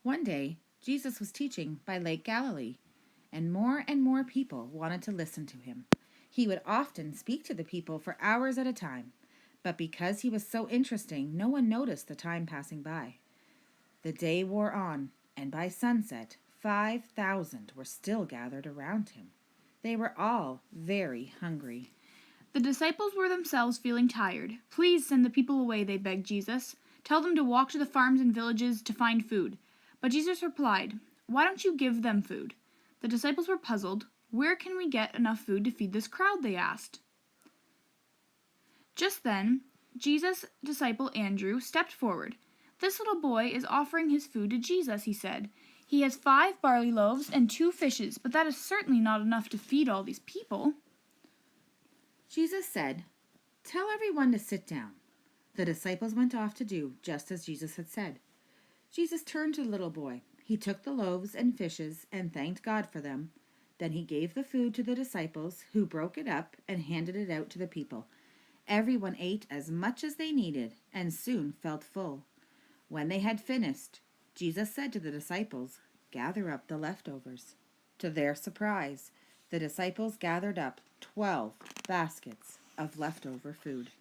One day, Jesus was teaching by Lake Galilee, and more people wanted to listen to him. He would often speak to the people for hours at a time, but because he was so interesting, no one noticed the time passing by. The day wore on, and by sunset, 5,000 were still gathered around him. They were all very hungry. The disciples were themselves feeling tired. Please send the people away, they begged Jesus. Tell them to walk to the farms and villages to find food. But Jesus replied, Why don't you give them food? The disciples were puzzled. Where can we get enough food to feed this crowd? They asked. Just then, Jesus' disciple Andrew stepped forward. This little boy is offering his food to Jesus, he said. He has 5 barley loaves and 2 fishes, but that is certainly not enough to feed all these people. Jesus said, Tell everyone to sit down. The disciples went off to do just as Jesus had said. Jesus turned to the little boy. He took the loaves and fishes and thanked God for them. Then he gave the food to the disciples, who broke it up and handed it out to the people. Everyone ate as much as they needed and soon felt full. When they had finished, Jesus said to the disciples, Gather up the leftovers. To their surprise, the disciples gathered up 12 baskets of leftover food.